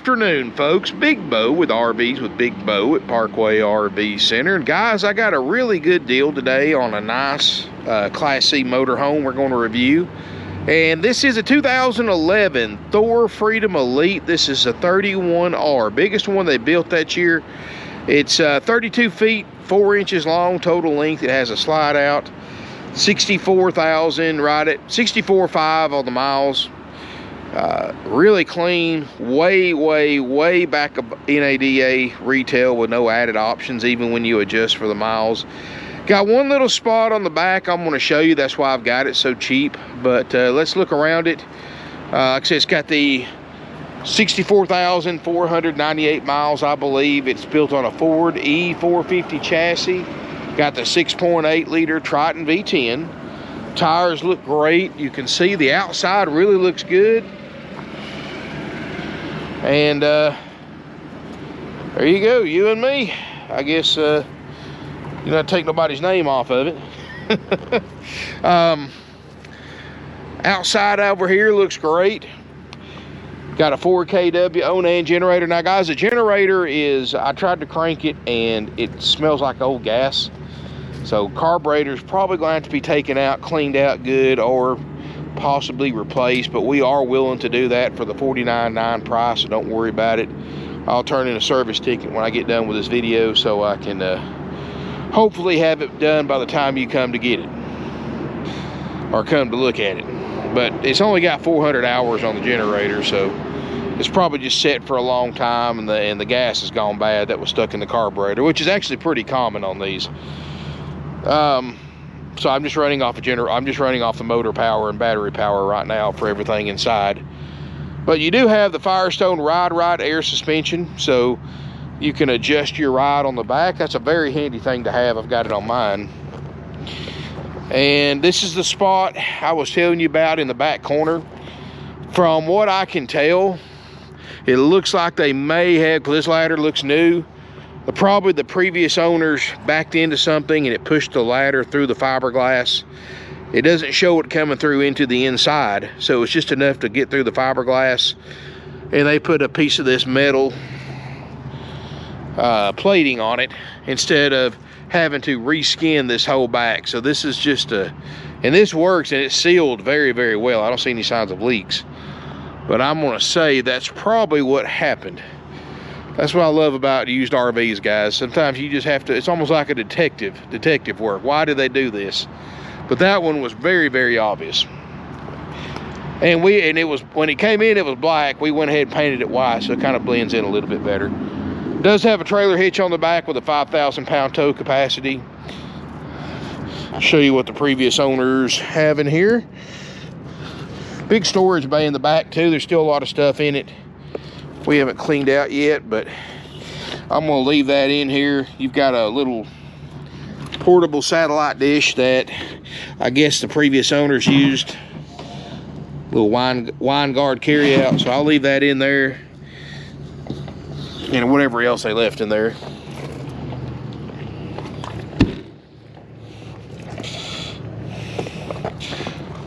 afternoon, folks. Big Bo with RVs with Big Bo at Parkway RV Center. And guys, I got a really good deal today on a nice Class C motorhome we're going to review. And this is a 2011 Thor Freedom Elite. This is a 31R, biggest one they built that year. It's 32 feet, 4 inches long total length. It has a slide out. 64,000 right at 64.5 on the miles. Really clean, way back of NADA retail with no added options, even when you adjust for the miles. Got one little spot on the back I'm going to show you. That's why I've got it so cheap. But let's look around it. Like I said, it's got the 64,498 miles, I believe. It's built on a Ford E450 chassis. Got the 6.8 liter Triton V10. Tires look great. You can see the outside really looks good. And there you go, you and me. I guess you don't take nobody's name off of it. Outside over here looks great. Got a 4 kW Onan generator. Now guys, the generator is, I tried to crank it and it smells like old gas. So carburetor's probably going to have to be taken out, cleaned out good, or possibly replaced, but we are willing to do that for the $49.9 price, so don't worry about it. I'll turn in a service ticket when I get done with this video, so I can hopefully have it done by the time you come to get it or come to look at it. But it's only got 400 hours on the generator, so it's probably just set for a long time, and the gas has gone bad that was stuck in the carburetor, which is actually pretty common on these. So I'm just running off the motor power and battery power right now for everything inside. But you do have the Firestone ride air suspension, so you can adjust your ride on the back. That's a very handy thing to have. I've got it on mine. And this is the spot I was telling you about in the back corner. From what I can tell, it looks like they may have, because this ladder looks new, probably the previous owners backed into something and it pushed the ladder through the fiberglass. It doesn't show it coming through into the inside, so it's just enough to get through the fiberglass. And they put a piece of this metal plating on it instead of having to reskin this whole back. So this is just and this works, and it's sealed very well. I don't see any signs of leaks, but I'm gonna say that's probably what happened. That's what I love about used RVs, guys. Sometimes you just have to, it's almost like a detective work. Why did they do this? But that one was very obvious. And it was, when it came in, it was black. We went ahead and painted it white, so it kind of blends in a little bit better. It does have a trailer hitch on the back with a 5,000 pound tow capacity. I'll show you what the previous owners have in here. Big storage bay in the back too. There's still a lot of stuff in it we haven't cleaned out yet, but I'm gonna leave that in here. You've got a little portable satellite dish that I guess the previous owners used. Little wine guard carry out, so I'll leave that in there, and whatever else they left in there.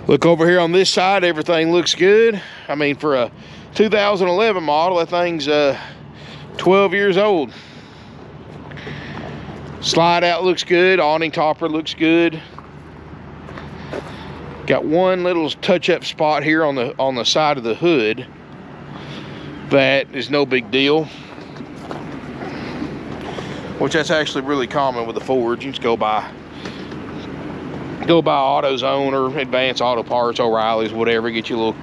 Look over here on this side, everything looks good. I mean, for a 2011 model, that thing's 12 years old. Slide out looks good. Awning topper looks good. Got one little touch-up spot here on the side of the hood. That is no big deal, which that's actually really common with the Fords. You just go by AutoZone or Advanced Auto Parts, O'Reilly's, whatever. Get you a little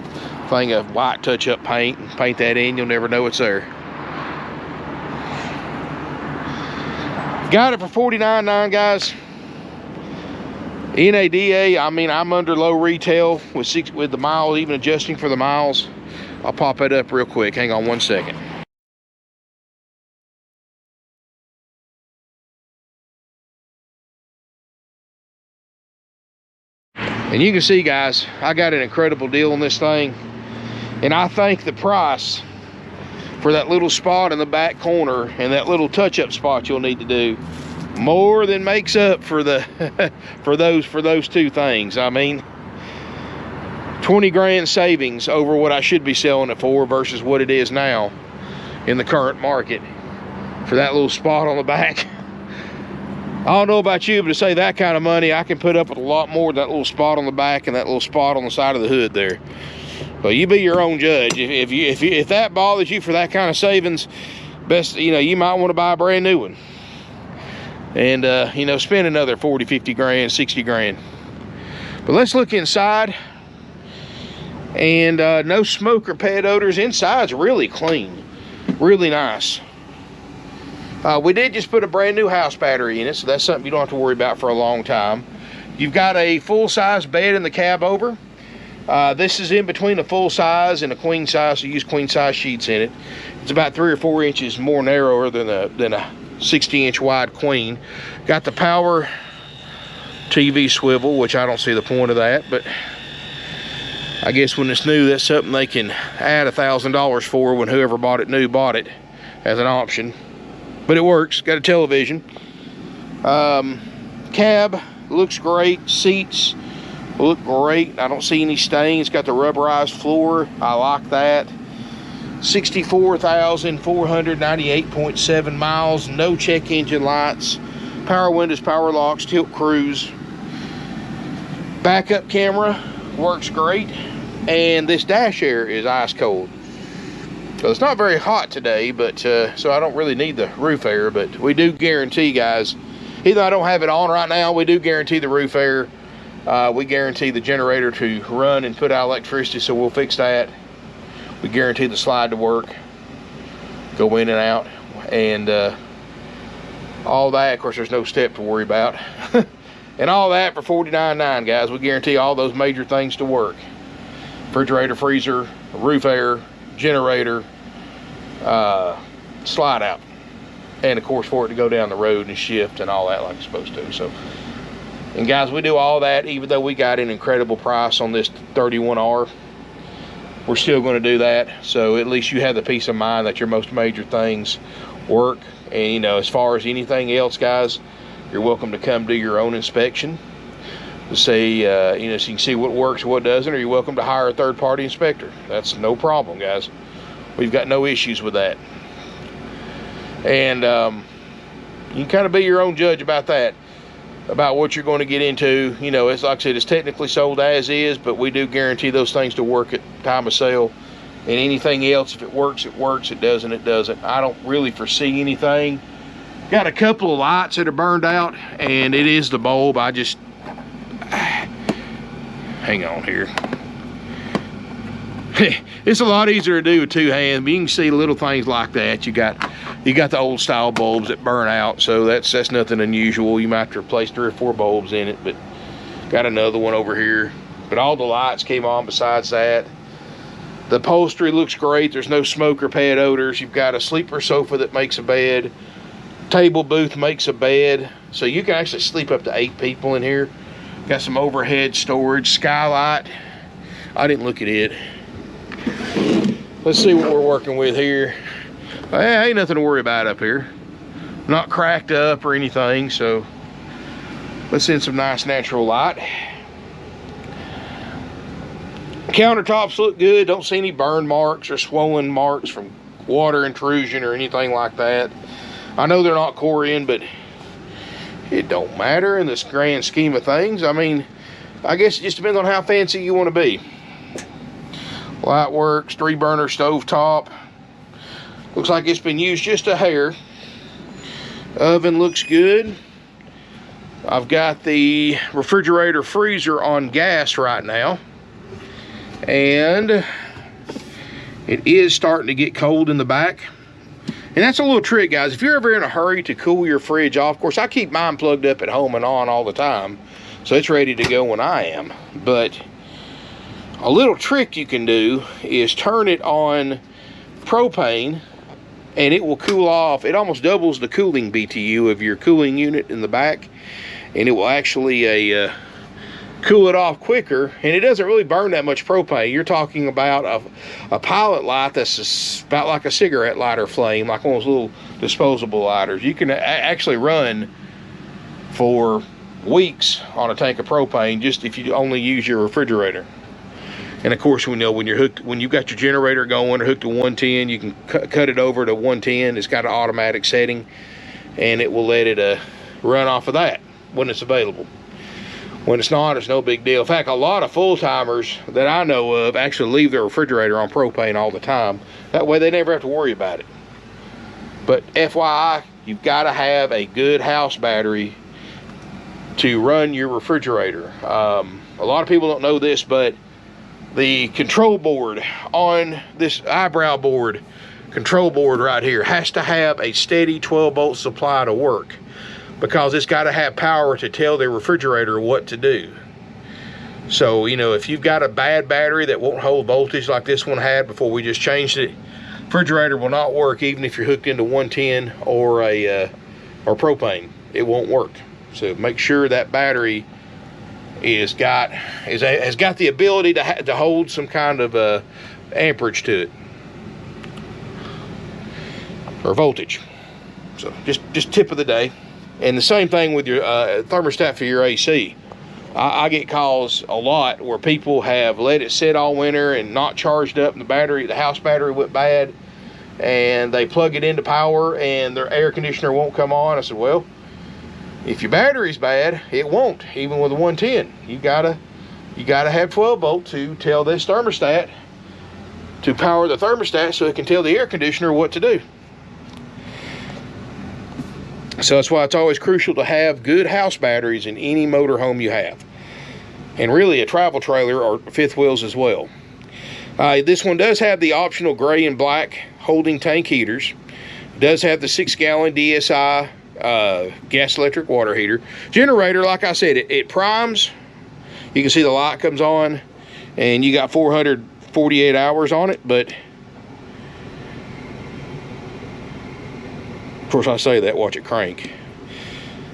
thing of white touch-up paint, paint that in. You'll never know it's there. Got it for $49.9, guys. NADA, I mean, I'm under low retail with the miles, even adjusting for the miles. I'll pop it up real quick. Hang on one second. And you can see, guys, I got an incredible deal on this thing. And I think the price for that little spot in the back corner and that little touch-up spot you'll need to do more than makes up for the for those two things. I mean, 20 grand savings over what I should be selling it for versus what it is now. in the current market for that little spot on the back. I don't know about you, but to say that kind of money, I can put up with a lot more than that little spot on the back and that little spot on the side of the hood there. But you be your own judge. If that bothers you for that kind of savings, best, you know, you might want to buy a brand new one. And, you know, spend another 40, 50 grand, 60 grand. But let's look inside. And no smoke or pet odors. Inside's really clean. Really nice. We did just put a brand new house battery in it, so that's something you don't have to worry about for a long time. You've got a full-size bed in the Cabover. This is in between a full-size and a queen-size, so you use queen-size sheets in it. It's about 3 or 4 inches more narrower than a 60-inch wide queen. Got the power TV swivel, which I don't see the point of that, but I guess when it's new, that's something they can add $1,000 for when whoever bought it new bought it as an option. But it works. Got a television. Cab looks great. Seats look great. I don't see any stains. Got the rubberized floor. I like that. 64,498.7 miles. No check engine lights. Power windows, power locks, tilt cruise. Backup camera works great. And this dash air is ice cold. So it's not very hot today, but so I don't really need the roof air, but we do guarantee, guys, even though I don't have it on right now, we do guarantee the roof air. We guarantee the generator to run and put out electricity, so we'll fix that. We guarantee the slide to work, go in and out, and all that. Of course, there's no step to worry about. And all that for $49.9, guys. We guarantee all those major things to work. Refrigerator, freezer, roof air, generator, slide out, and of course for it to go down the road and shift and all that like it's supposed to. So, and guys, we do all that even though we got an incredible price on this 31R. We're still going to do that, so at least you have the peace of mind that your most major things work. And you know, as far as anything else, guys, you're welcome to come do your own inspection to see, you know, so you can see what works and what doesn't, or you're welcome to hire a third-party inspector. That's no problem, guys. We've got no issues with that. And you can kind of be your own judge about that, about what you're going to get into. You know, it's like I said, it's technically sold as is, but we do guarantee those things to work at time of sale. And anything else, if it works, it works. It doesn't, it doesn't. I don't really foresee anything. Got a couple of lights that are burned out, and it is the bulb. I just hang on here. It's a lot easier to do with two hands, but you can see little things like that. You got the old style bulbs that burn out, so that's nothing unusual. You might have to replace 3 or 4 bulbs in it, but got another one over here. But all the lights came on besides that. The upholstery looks great. There's no smoke or pet odors. You've got a sleeper sofa that makes a bed. Table booth makes a bed, so you can actually sleep up to 8 people in here. Got some overhead storage, skylight. I didn't look at it. Let's see what we're working with here. Ain't nothing to worry about up here. Not cracked up or anything, so let's in some nice natural light. Countertops look good. Don't see any burn marks or swollen marks from water intrusion or anything like that. I know they're not core-in, but it don't matter in this grand scheme of things. I mean, I guess it just depends on how fancy you want to be. Light works, 3-burner stove top. Looks like it's been used just a hair. Oven looks good. I've got the refrigerator freezer on gas right now. And it is starting to get cold in the back. And that's a little trick, guys. If you're ever in a hurry to cool your fridge off, of course, I keep mine plugged up at home and on all the time, so it's ready to go when I am. But a little trick you can do is turn it on propane, and it will cool off. It almost doubles the cooling BTU of your cooling unit in the back, and it will actually cool it off quicker, and it doesn't really burn that much propane. You're talking about a pilot light that's about like a cigarette lighter flame, like one of those little disposable lighters. You can actually run for weeks on a tank of propane just if you only use your refrigerator. And of course, we know when you've got your generator going or hooked to 110, you can cut it over to 110. It's got an automatic setting, and it will let it run off of that when it's available. When it's not, it's no big deal. In fact, a lot of full-timers that I know of actually leave their refrigerator on propane all the time. That way they never have to worry about it. But FYI, you've got to have a good house battery to run your refrigerator. A lot of people don't know this, but the control board on this eyebrow board, control board right here, has to have a steady 12-volt supply to work, because it's got to have power to tell the refrigerator what to do. So, you know, if you've got a bad battery that won't hold voltage like this one had before we just changed it, refrigerator will not work even if you're hooked into 110 or propane. It won't work. So make sure that battery has got the ability to hold some kind of amperage to it, or voltage. So just tip of the day. And the same thing with your thermostat for your AC. I get calls a lot where people have let it sit all winter and not charged up, and the house battery went bad, and they plug it into power and their air conditioner won't come on. I said, well, if your battery's bad, it won't, even with a 110. You gotta have 12 volt to tell this thermostat to power the thermostat so it can tell the air conditioner what to do. So that's why it's always crucial to have good house batteries in any motorhome you have. And really a travel trailer or fifth wheels as well. This one does have the optional gray and black holding tank heaters. It does have the 6-gallon DSI gas electric water heater. Generator, like I said, it primes. You can see the light comes on, and you got 448 hours on it, but of course I say that, watch it crank.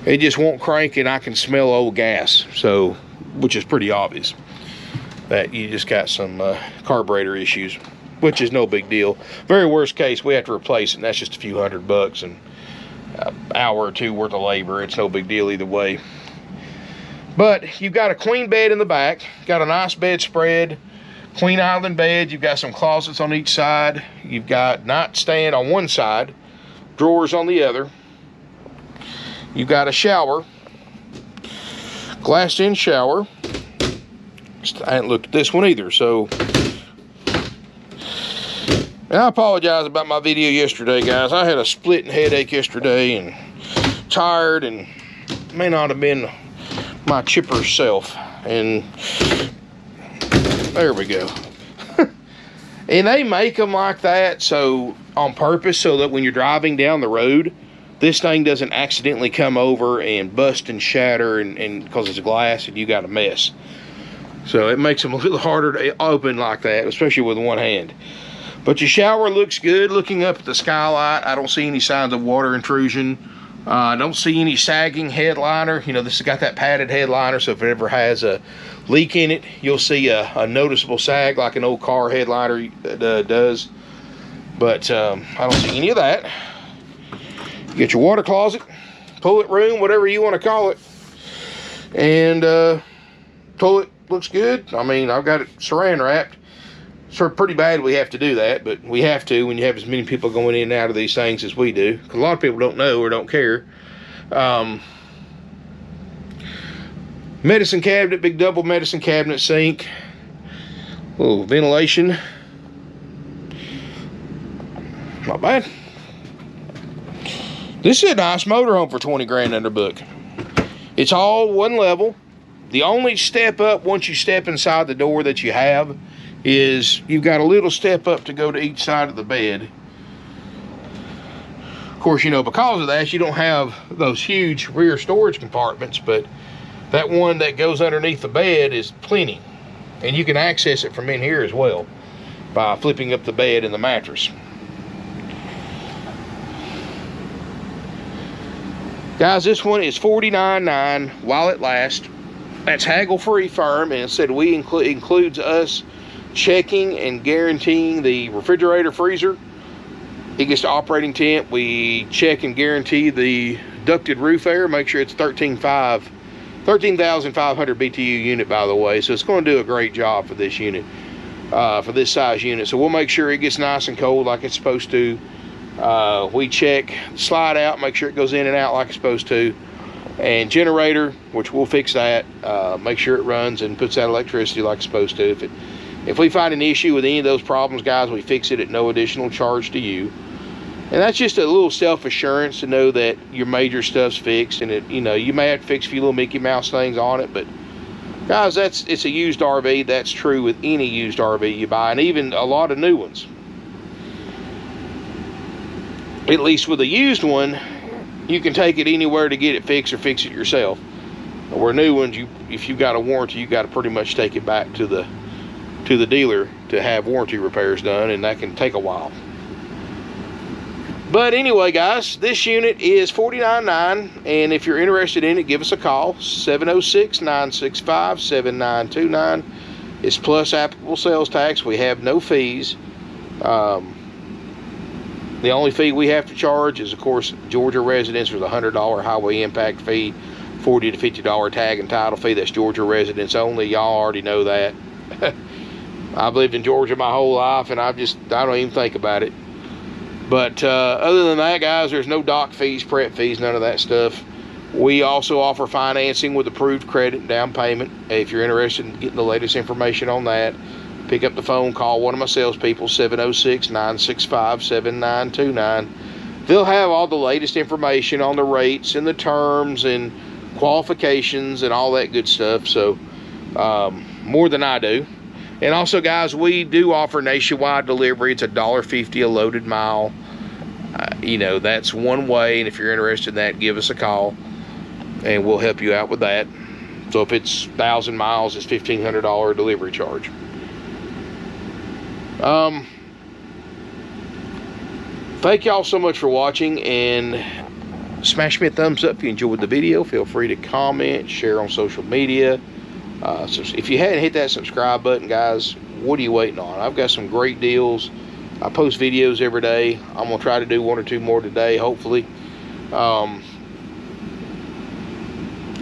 It just won't crank, and I can smell old gas, so, which is pretty obvious that you just got some carburetor issues, which is no big deal. Very worst case, we have to replace it, and that's just a few $100 and an hour or two worth of labor. It's no big deal either way. But you've got a queen bed in the back, got a nice bedspread, queen island bed. You've got some closets on each side. You've got nightstand on one side, drawers on the other. You've got a shower, glassed-in shower. I hadn't looked at this one either, so. And I apologize about my video yesterday, guys. I had a splitting headache yesterday and tired, and may not have been my chipper self. And there we go. And they make them like that so on purpose, so that when you're driving down the road, this thing doesn't accidentally come over and bust and shatter, and because it's glass and you got a mess. So it makes them a little harder to open like that, especially with one hand. But your shower looks good. Looking up at the skylight, I don't see any signs of water intrusion. I don't see any sagging headliner. You know, this has got that padded headliner, so if it ever has a leak in it, you'll see a noticeable sag like an old car headliner does. But I don't see any of that. You get your water closet, toilet room, whatever you want to call it. And toilet looks good. I mean, I've got it saran wrapped. It's pretty bad we have to do that, but we have to when you have as many people going in and out of these things as we do. Because a lot of people don't know or don't care. Medicine cabinet, big double medicine cabinet sink. Little ventilation. Not bad. This is a nice motorhome for 20 grand under book. It's all one level. The only step up once you step inside the door that you have is you've got a little step up to go to each side of the bed. Of course, you know, because of that, you don't have those huge rear storage compartments, but that one that goes underneath the bed is plenty. And you can access it from in here as well by flipping up the bed and the mattress. Guys, this one is $49.9 while it lasts. That's haggle-free firm, and it said includes us checking and guaranteeing the refrigerator, freezer. It gets to operating temp. We check and guarantee the ducted roof air, make sure it's 13,500 BTU unit, by the way, so it's going to do a great job for this unit. for this size unit. So we'll make sure it gets nice and cold like it's supposed to. We check slide out, make sure it goes in and out like it's supposed to. And generator, which we'll fix that, make sure it runs and puts out electricity like it's supposed to. If we find an issue with any of those problems, guys, we fix it at no additional charge to you. And that's just a little self-assurance to know that your major stuff's fixed. And you know, you may have to fix a few little Mickey Mouse things on it, but guys, it's a used RV. That's true with any used RV you buy, and even a lot of new ones. At least with a used one, you can take it anywhere to get it fixed or fix it yourself. Where new ones, if you've got a warranty, you got to pretty much take it back to the dealer to have warranty repairs done, and that can take a while. But anyway, guys, this unit is $49.9, and if you're interested in it, give us a call, 706-965-7929. It's plus applicable sales tax. We have no fees. The only fee we have to charge is, of course, Georgia residents with a $100 highway impact fee, $40 to $50 tag and title fee. That's Georgia residents only. Y'all already know that. I've lived in Georgia my whole life, and I don't even think about it. But other than that, guys, there's no dock fees, prep fees, none of that stuff. We also offer financing with approved credit and down payment. If you're interested in getting the latest information on that, pick up the phone, call one of my salespeople, 706-965-7929. They'll have all the latest information on the rates and the terms and qualifications and all that good stuff. So more than I do. And also, guys, we do offer nationwide delivery. It's $1.50 a loaded mile. You know, that's one way, and if you're interested in that, give us a call and we'll help you out with that. So if it's 1,000 miles, it's $1,500 delivery charge. Thank y'all so much for watching, and smash me a thumbs up if you enjoyed the video. Feel free to comment, share on social media. So if you hadn't hit that subscribe button, guys, what are you waiting on? I've got some great deals. I post videos every day. I'm gonna try to do 1 or 2 more today, hopefully.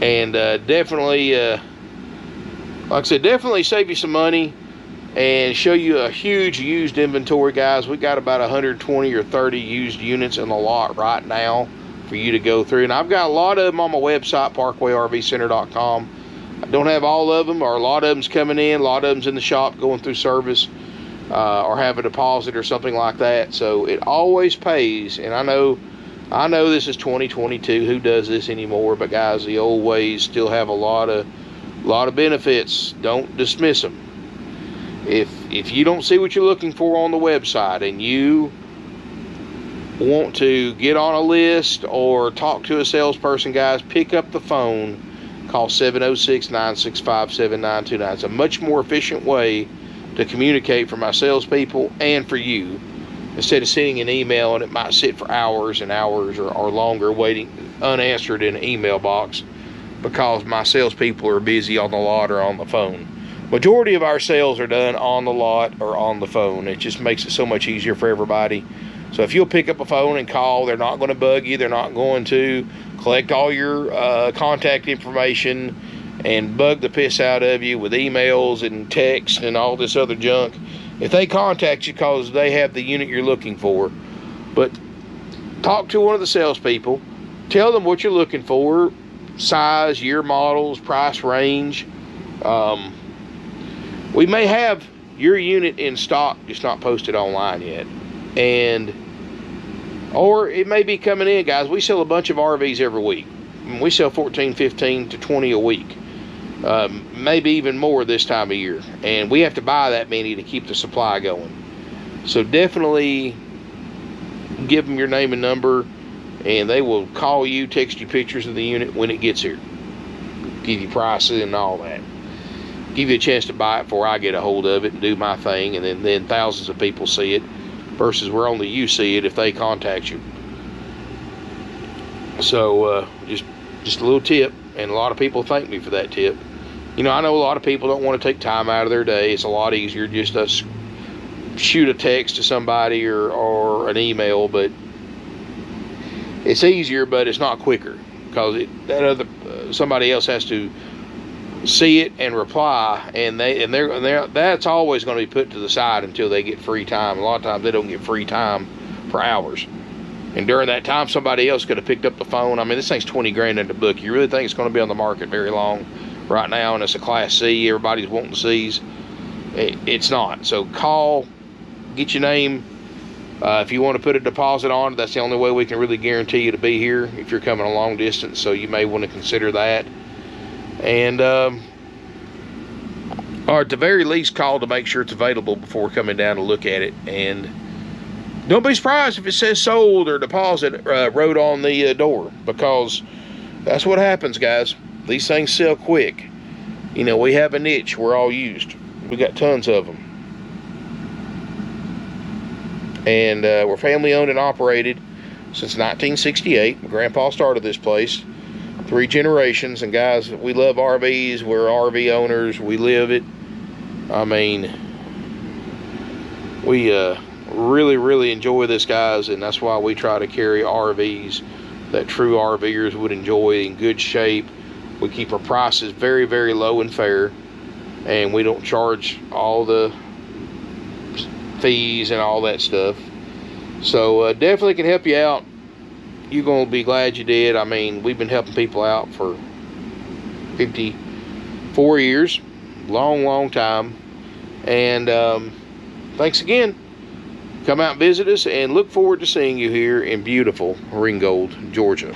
Definitely, like I said, definitely save you some money and show you a huge used inventory, guys. We got about 120 or 30 used units in the lot right now for you to go through, and I've got a lot of them on my website, parkwayrvcenter.com. I don't have all of them, or a lot of them's coming in, a lot of them's in the shop going through service, or have a deposit or something like that. So it always pays. And I know this is 2022, who does this anymore? But guys, the old ways still have a lot of benefits. Don't dismiss them. If you don't see what you're looking for on the website and you want to get on a list or talk to a salesperson, guys, pick up the phone. Call 706-965-7929. It's a much more efficient way to communicate for my salespeople and for you, instead of sending an email and it might sit for hours and hours or longer waiting unanswered in an email box because my salespeople are busy on the lot or on the phone. Majority of our sales are done on the lot or on the phone. It just makes it so much easier for everybody. So if you'll pick up a phone and call, they're not going to bug you. They're not going to collect all your contact information and bug the piss out of you with emails and texts and all this other junk. If they contact you because they have the unit you're looking for, but talk to one of the salespeople, tell them what you're looking for, size, year, models, price range. We may have your unit in stock, just not posted online yet. Or it may be coming in, guys. We sell a bunch of RVs every week. We sell 14, 15 to 20 a week. Maybe even more this time of year. And we have to buy that many to keep the supply going. So definitely give them your name and number, and they will call you, text you pictures of the unit when it gets here. Give you prices and all that. Give you a chance to buy it before I get a hold of it and do my thing, and then thousands of people see it. Versus where only you see it if they contact you. So just a little tip, and a lot of people thank me for that tip. You know, I know a lot of people don't want to take time out of their day. It's a lot easier just to shoot a text to somebody or an email, but it's easier, but it's not quicker because somebody else has to see it and reply, and that's always going to be put to the side until they get free time. A lot of times they don't get free time for hours, and during that time somebody else could have picked up the phone. I mean, this thing's 20 grand in the book. You really think it's going to be on the market very long right now, and it's a Class C, everybody's wanting C's? It's not. So call, get your name. If you want to put a deposit on it, that's the only way we can really guarantee you to be here if you're coming a long distance, so you may want to consider that. And or at the very least, call to make sure it's available before coming down to look at it. And don't be surprised if it says sold or deposit wrote on the door, because that's what happens, guys. These things sell quick. You know, we have a niche. We're all used. We got tons of them. And we're family owned and operated since 1968. My grandpa started this place. 3 generations. And guys, we love RVs. We're RV owners. We live it. I mean, we really enjoy this, guys, and that's why we try to carry RVs that true RVers would enjoy, in good shape. We keep our prices very, very low and fair, and we don't charge all the fees and all that stuff. So definitely can help you out. You're going to be glad you did. I mean, we've been helping people out for 54 years. Long time. And thanks again. Come out and visit us, and look forward to seeing you here in beautiful Ringgold, Georgia.